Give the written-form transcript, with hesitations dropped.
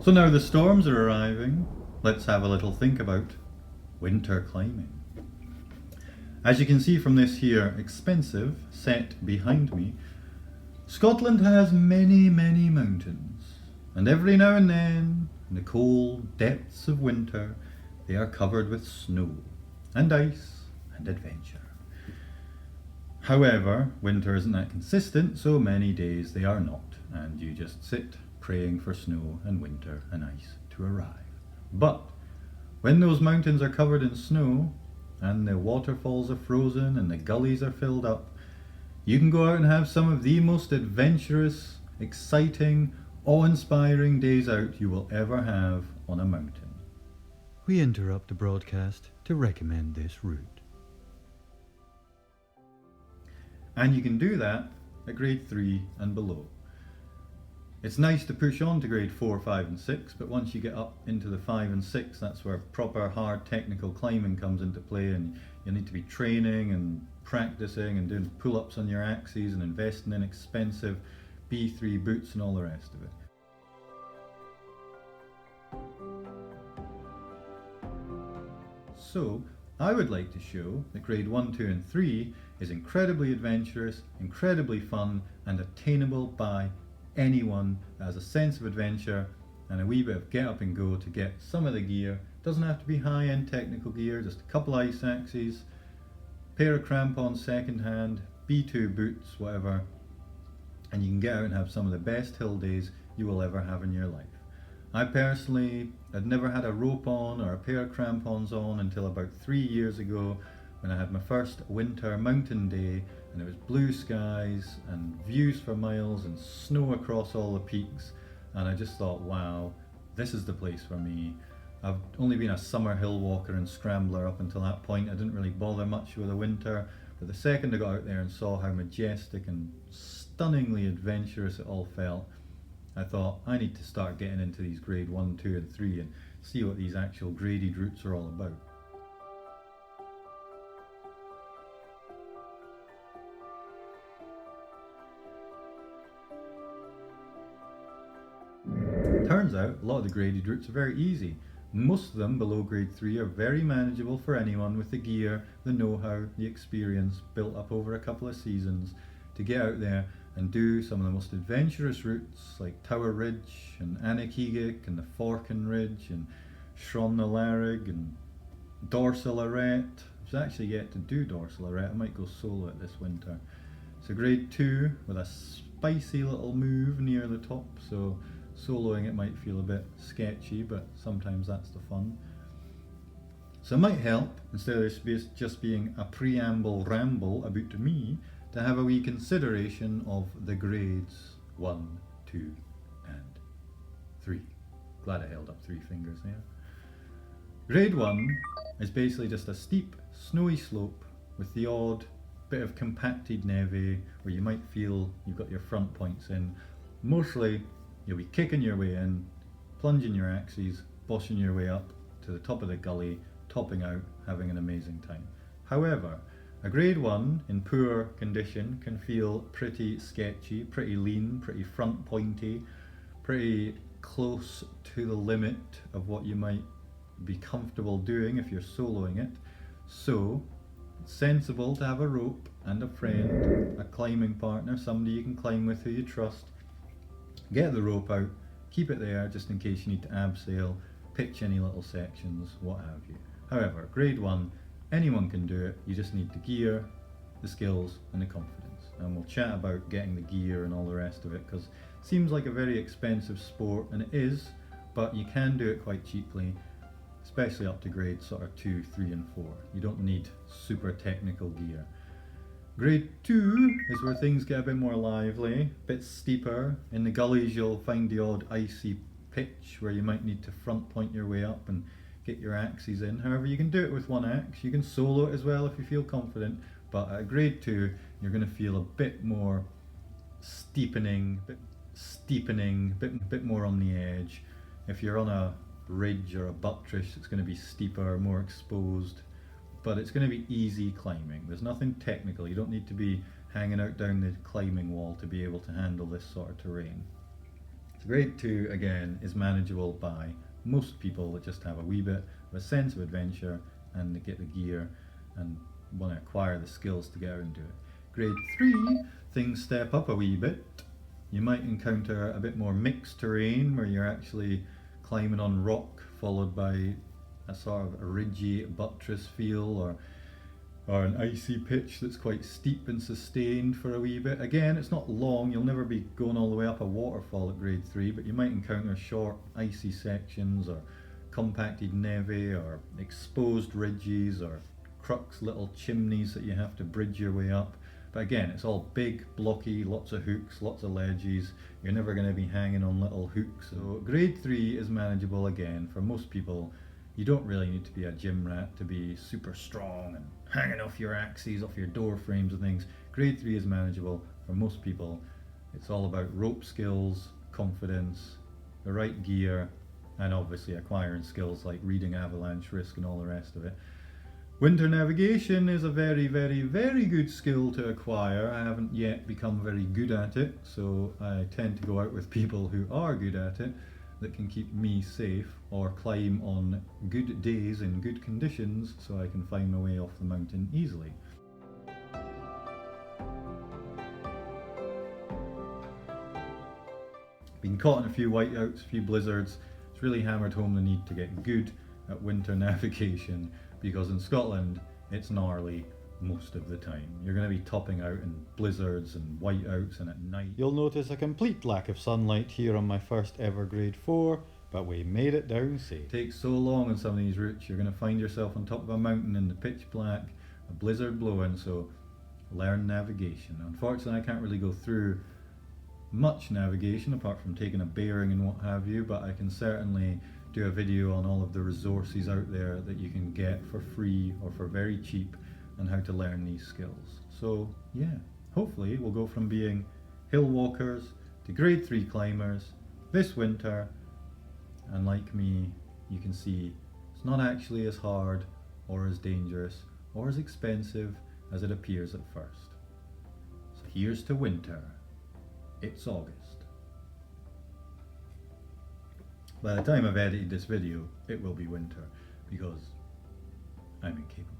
So now the storms are arriving, let's have a little think about winter climbing. As you can see from this here expensive set behind me, Scotland has many mountains, and every now and then, in the cold depths of winter, they are covered with snow and ice and adventure. However, winter isn't that consistent, so many days they are not, and you just sit praying for snow and winter and ice to arrive. But when those mountains are covered in snow, and the waterfalls are frozen and the gullies are filled up, you can go out and have some of the most adventurous, exciting, awe-inspiring days out you will ever have on a mountain. We interrupt the broadcast to recommend this route. And you can do that at grade 3 and below. It's nice to push on to grade 4, 5 and 6, but once you get up into the 5 and 6, that's where proper hard technical climbing comes into play, and you need to be training and practicing and doing pull-ups on your axes and investing in expensive B3 boots and all the rest of it. So, I would like to show that grade 1, 2 and 3 is incredibly adventurous, incredibly fun and attainable by anyone that has a sense of adventure and a wee bit of get up and go to get some of the gear. Doesn't have to be high-end technical gear, just a couple ice axes, pair of crampons second hand, B2 boots, whatever, and you can get out and have some of the best hill days you will ever have in your life. I personally had never had a rope on or a pair of crampons on until about 3 years ago, when I had my first winter mountain day, and it was blue skies and views for miles and snow across all the peaks, and I just thought, wow, this is the place for me. I've only been a summer hill walker and scrambler up until that point. I didn't really bother much with the winter, but the second I got out there and saw how majestic and stunningly adventurous it all felt, I thought, I need to start getting into these grade 1, 2 and 3 and see what these actual graded routes are all about. Turns out a lot of the graded routes are very easy. Most of them below grade 3 are very manageable for anyone with the gear, the know-how, the experience built up over a couple of seasons to get out there and do some of the most adventurous routes like Tower Ridge and Annakeegic and the Forkin Ridge and Shronnalarrig and Dorsal Arret. I was actually yet to do Dorsal Arret. I might go solo it this winter. So grade 2 with a spicy little move near the top, so soloing it might feel a bit sketchy, but sometimes that's the fun. So it might help, instead of this just being a preamble ramble about me, to have a wee consideration of the grades 1, 2 and 3. Glad I held up 3 fingers there. Grade 1 is basically just a steep, snowy slope with the odd bit of compacted neve where you might feel you've got your front points in. Mostly you'll be kicking your way in, plunging your axes, bossing your way up to the top of the gully, topping out, having an amazing time. However, a grade 1 in poor condition can feel pretty sketchy, pretty lean, pretty front pointy, pretty close to the limit of what you might be comfortable doing if you're soloing it. So it's sensible to have a rope and a friend, a climbing partner, somebody you can climb with who you trust. Get the rope out, keep it there just in case you need to abseil, pitch any little sections, what have you. However, grade 1, anyone can do it, you just need the gear, the skills and the confidence. And we'll chat about getting the gear and all the rest of it, because it seems like a very expensive sport, and it is, but you can do it quite cheaply, especially up to grade sort of 2, 3 and 4. You don't need super technical gear. Grade 2 is where things get a bit more lively, a bit steeper. In the gullies you'll find the odd icy pitch where you might need to front point your way up and get your axes in. However, you can do it with one axe. You can solo it as well if you feel confident, but at grade 2 you're going to feel a bit more steepening, bit more on the edge. If you're on a ridge or a buttress, it's going to be steeper, more exposed. But it's going to be easy climbing. There's nothing technical. You don't need to be hanging out down the climbing wall to be able to handle this sort of terrain. Grade 2 again is manageable by most people that just have a wee bit of a sense of adventure and they get the gear and want to acquire the skills to get out and do it. Grade 3, things step up a wee bit. You might encounter a bit more mixed terrain where you're actually climbing on rock followed by a sort of a ridgy buttress feel, or an icy pitch that's quite steep and sustained for a wee bit. Again, it's not long, you'll never be going all the way up a waterfall at grade 3, but you might encounter short icy sections or compacted neve or exposed ridges or crux little chimneys that you have to bridge your way up. But again, it's all big, blocky, lots of hooks, lots of ledges. You're never going to be hanging on little hooks. So grade 3 is manageable again for most people. You don't really need to be a gym rat to be super strong and hanging off your axes, off your door frames and things. Grade 3 is manageable for most people. It's all about rope skills, confidence, the right gear, and obviously acquiring skills like reading avalanche risk and all the rest of it. Winter navigation is a very, very, very good skill to acquire. I haven't yet become very good at it, so I tend to go out with people who are good at it, that can keep me safe, or climb on good days in good conditions so I can find my way off the mountain easily. Been caught in a few whiteouts, a few blizzards. It's really hammered home the need to get good at winter navigation, because in Scotland it's gnarly most of the time. You're going to be topping out in blizzards and whiteouts, and at night you'll notice a complete lack of sunlight here on my first ever grade 4, but we made it down safe. It takes so long on some of these routes. You're going to find yourself on top of a mountain in the pitch black, a blizzard blowing, so learn navigation. Unfortunately, I can't really go through much navigation apart from taking a bearing and what have you, but I can certainly do a video on all of the resources out there that you can get for free or for very cheap and how to learn these skills. So yeah, hopefully we'll go from being hill walkers to grade 3 climbers this winter, and like me, you can see it's not actually as hard or as dangerous or as expensive as it appears at first. So here's to winter. It's August. By the time I've edited this video, it will be winter, because I'm incapable.